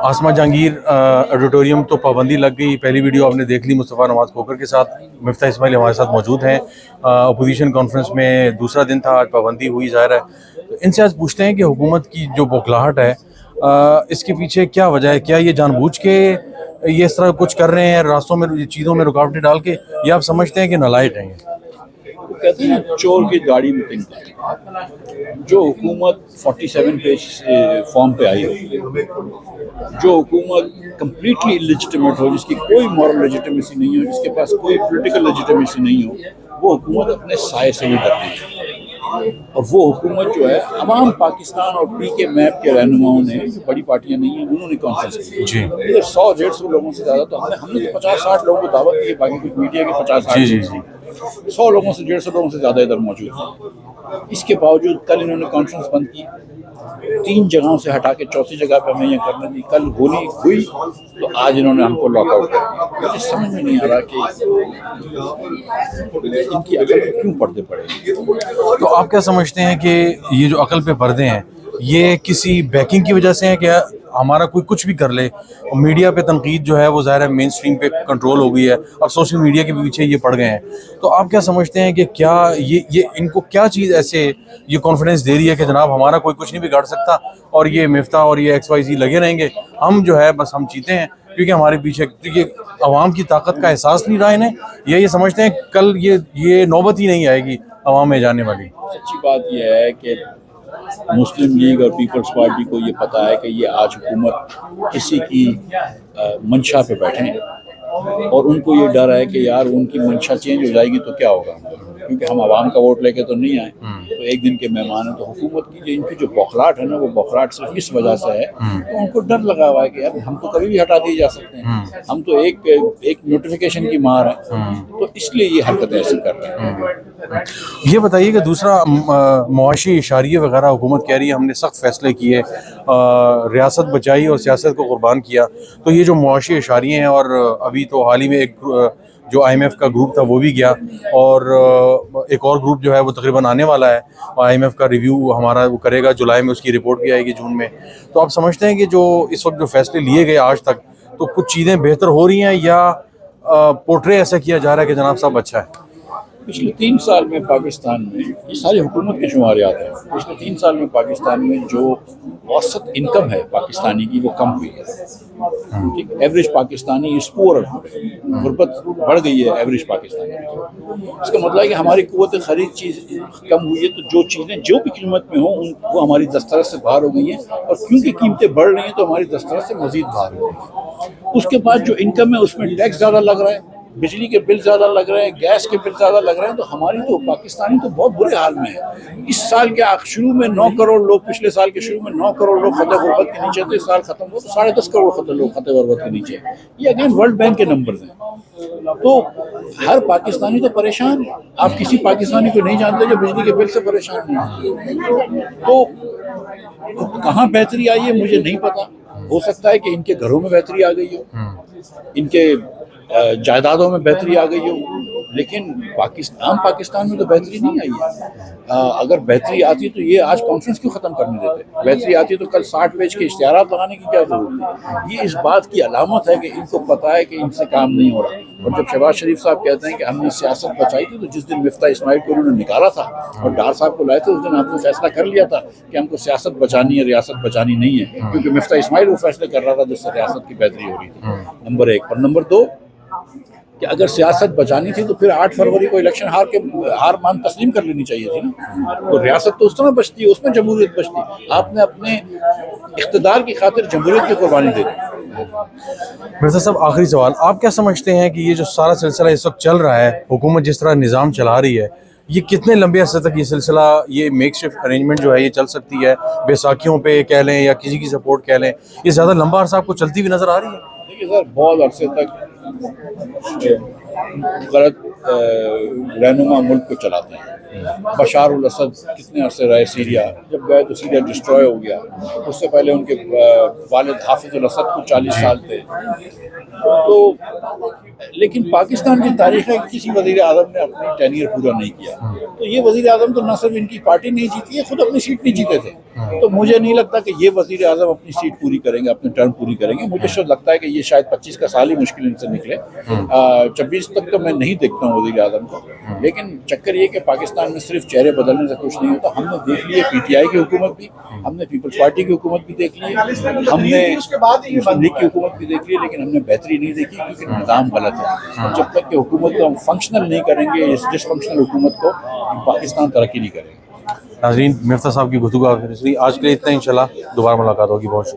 آسما Jahangir auditorium تو پابندی لگ گئی. پہلی ویڈیو آپ نے دیکھ لی مصطفیٰ نواز کھوکر کے ساتھ. مفتاح اسماعیل ہمارے ساتھ موجود ہیں. اپوزیشن کانفرنس میں دوسرا دن تھا, آج پابندی ہوئی ظاہر ہے. ان سے آج پوچھتے ہیں کہ حکومت کی جو بوکھلاہٹ ہے اس کے پیچھے کیا وجہ ہے؟ کیا یہ جان بوجھ کے یہ اس طرح کچھ کر رہے ہیں راستوں میں چیزوں میں رکاوٹیں ڈال کے, یا آپ سمجھتے ہیں کہ نالائق ہیں یہ؟ کہتے ہیں چور کی گاڑی میں تنگ ہے. جو حکومت 47 پیج فارم پہ آئی ہو, جو حکومت کمپلیٹلی لیجیٹمیٹ ہو, جس کی کوئی مورل لیجیٹمیسی نہیں ہو, جس کے پاس کوئی پولیٹیکل لیجیٹمیسی نہیں ہو, وہ حکومت اپنے سائے سے بھی ڈرتی ہے. اور وہ حکومت جو ہے عوام پاکستان اور پی کے میپ کے رہنماؤں نے, جو بڑی پارٹیاں نہیں ہیں, انہوں نے کانفرنس کی. جی 100-150 لوگوں سے زیادہ, تو ہم نے تو 50-60 لوگوں کو دعوت دی ہے, باقی کچھ میڈیا کے 50-60 جی 100 لوگوں سے 150 لوگوں سے زیادہ ادھر موجود ہیں. اس کے باوجود کل انہوں نے کانفرنس بند کی, 3 جگہوں سے ہٹا کے 4تھی جگہ پہ ہمیں یہ کرنے دی. کل گولی ہوئی تو آج انہوں نے ہم کو لاک آؤٹ کر دیا. مجھے سمجھ میں نہیں آ رہا کہ ان کی عقل پہ کیوں پردے پڑے. تو آپ کیا سمجھتے ہیں کہ یہ جو عقل پہ پردے ہیں یہ کسی بیکنگ کی وجہ سے ہیں کہ ہمارا کوئی کچھ بھی کر لے؟ میڈیا پہ تنقید جو ہے وہ ظاہر ہے مین سٹریم پہ کنٹرول ہو گئی ہے, اب سوشل میڈیا کے پیچھے یہ پڑ گئے ہیں. تو آپ کیا سمجھتے ہیں کہ کیا یہ ان کو کیا چیز ایسے یہ کانفیڈنس دے رہی ہے کہ جناب ہمارا کوئی کچھ نہیں بگاڑ سکتا, اور یہ مفتاح اور یہ XYZ لگے رہیں گے, ہم جو ہے بس ہم چیتے ہیں کیونکہ ہمارے پیچھے کیونکہ عوام کی طاقت کا احساس نہیں رہا انہیں, یا یہ سمجھتے ہیں کل یہ نوبت ہی نہیں آئے گی عوام میں جانے والی؟ سچی بات یہ ہے کہ مسلم لیگ اور پیپلز پارٹی کو یہ پتا ہے کہ یہ آج حکومت کسی کی منشا پہ بیٹھے ہیں, اور ان کو یہ ڈر ہے کہ یار ان کی منشا چینج ہو جائے گی تو کیا ہوگا, کیونکہ ہم عوام کا ووٹ لے کے تو نہیں آئے, تو ایک دن کے مہمان ہیں. تو حکومت کی ان کی جو بوکھلاہٹ ہے نا, وہ بوکھلاہٹ صرف اس وجہ سے ہے کہ ان کو ڈر لگا ہوا ہے کہ یار ہم تو کبھی بھی ہٹا دیے جا سکتے ہیں, ہم تو ایک نوٹیفیکیشن کی مار ہے, تو اس لیے یہ حرکت ایسی کر رہے ہیں. یہ بتائیے کہ دوسرا معاشی اشاریے وغیرہ حکومت کہہ رہی ہے ہم نے سخت فیصلے کیے, ریاست بچائی اور سیاست کو قربان کیا. تو یہ جو معاشی اشاریے ہیں, اور ابھی تو حال ہی میں ایک جو IMF کا گروپ تھا وہ بھی گیا, اور ایک اور گروپ جو ہے وہ تقریباً آنے والا ہے, IMF کا ریویو ہمارا وہ کرے گا جولائی میں, اس کی رپورٹ بھی آئے گی جون میں. تو آپ سمجھتے ہیں کہ جو اس وقت جو فیصلے لیے گئے آج تک, تو کچھ چیزیں بہتر ہو رہی ہیں, یا پورٹرے ایسا کیا جا رہا ہے کہ جناب صاحب اچھا ہے؟ پچھلے 3 سال میں پاکستان میں, یہ ساری حکومت کے شماریات ہیں, پچھلے 3 سال میں پاکستان میں جو اوسط انکم ہے پاکستانی کی وہ کم ہوئی ہے. ٹھیک, ایوریج پاکستانی از پور, غربت بڑھ گئی ہے ایوریج پاکستانی. اس کا مطلب ہے کہ ہماری قوت خرید چیز کم ہوئی ہے, تو جو چیزیں جو بھی قیمت میں ہوں وہ ہماری دسترس سے باہر ہو گئی ہیں, اور کیونکہ قیمتیں بڑھ رہی ہیں تو ہماری دسترس سے مزید باہر ہو گئی ہیں. اس کے بعد جو انکم ہے اس میں ٹیکس زیادہ لگ رہا ہے, بجلی کے بل زیادہ لگ رہے ہیں, گیس کے بل زیادہ لگ رہے ہیں, تو ہماری تو پاکستانی تو بہت برے حال میں ہے. اس سال کے شروع میں 9 کروڑ لوگ, پچھلے سال کے شروع میں 9 کروڑ لوگ خطے غربت کے نیچے تھے, اس سال ختم ہو تو 10.5 کروڑ لوگ خطے غربت کے نیچے. یہ اگین ورلڈ بینک کے نمبرز ہیں. تو ہر پاکستانی تو پریشان ہے, آپ کسی پاکستانی کو نہیں جانتے جو بجلی کے بل سے پریشان نہیں. تو کہاں بہتری آئی ہے مجھے نہیں پتا, ہو سکتا ہے کہ ان کے گھروں میں بہتری آ گئی ہو, ان کے جائیدادوں میں بہتری آ گئی ہو, لیکن پاکستان میں تو بہتری نہیں آئی ہے. اگر بہتری آتی تو یہ آج کانفرنس کیوں ختم کرنے دیتے؟ بہتری آتی تو کل 60 پیج کے اشتہارات لگانے کی کیا ضرورت ہے؟ یہ اس بات کی علامت ہے کہ ان کو پتا ہے کہ ان سے کام نہیں ہو رہا. اور جب شہباز شریف صاحب کہتے ہیں کہ ہم نے سیاست بچائی تھی, تو جس دن مفتاح اسماعیل کو انہوں نے نکالا تھا اور ڈار صاحب کو لائے تھے, اس دن آپ نے فیصلہ کر لیا تھا کہ ہم کو سیاست بچانی ہے, ریاست بچانی نہیں ہے, کیونکہ مفتاح اسماعیل وہ فیصلے کر رہا تھا جس سے ریاست کی بہتری ہو رہی تھی. نمبر 1. اور نمبر 2 کہ اگر سیاست بچانی تھی تو پھر 8 فروری کو الیکشن ہار مان تسلیم کر لینی چاہیے تھی نا. تو ریاست تو اس طرح بچتی ہے, اس میں جمہوریت بچتی ہے. آپ نے اپنے اقتدار کی خاطر جمہوریت کی قربانی دے دی. مرزا صاحب آخری سوال, آپ کیا سمجھتے ہیں کہ یہ جو سارا سلسلہ اس وقت چل رہا ہے, حکومت جس طرح نظام چلا رہی ہے, یہ کتنے لمبے عرصے تک یہ سلسلہ, یہ میک شفٹ ارینجمنٹ جو ہے یہ چل سکتی ہے؟ بیساکھیوں پہ کہہ لیں یا کسی کی سپورٹ کہہ لیں, یہ زیادہ لمبا عرصہ آپ کو چلتی ہوئی نظر آ رہی ہے؟ دیکھیے سر, بہت عرصے تک غلط رہنما ملک کو چلاتے ہیں. بشار الاسد کتنے عرصے رہے سیریا، جب گئے تو سیریا ڈسٹروائے ہو گیا. اس سے پہلے ان کے والد حافظ الاسد کو 40 سال تھے. تو لیکن پاکستان کی تاریخ ہے کہ کسی وزیر اعظم نے اپنی ٹینیئر پورا نہیں کیا. تو یہ وزیر اعظم تو نہ صرف ان کی پارٹی نہیں جیتی ہے، خود اپنی سیٹ نہیں جیتے تھے. تو مجھے نہیں لگتا کہ یہ وزیر اعظم اپنی سیٹ پوری کریں گے، اپنی ٹرم پوری کریں گے. مجھے شاید لگتا ہے کہ یہ شاید 25 کا سال ہی مشکل ان سے نکلے. 26 تک تو میں نہیں دیکھتا ہوں وزیر اعظم کو. لیکن چکر یہ کہ پاکستان میں صرف چہرے بدلنے سے کچھ نہیں ہوتا. ہم نے دیکھ لی ہے پی ٹی آئی کی حکومت بھی، ہم نے پیپلز پارٹی کی حکومت بھی دیکھ لی ہے، ہم نے مسلم لیگ کی حکومت بھی دیکھ لی ہے، لیکن ہم نے بہتری نہیں دیکھی کیونکہ نظام غلط ہے. جب تک کہ حکومت کو ہم فنکشنل نہیں کریں گے، اس ڈس فنکشنل حکومت کو، پاکستان ترقی نہیں کرے گا. ناظرین، مفتیٰ صاحب کی گفتگو آج کے لیے اتنا، انشاءاللہ دوبارہ ملاقات ہوگی. بہت شکریہ.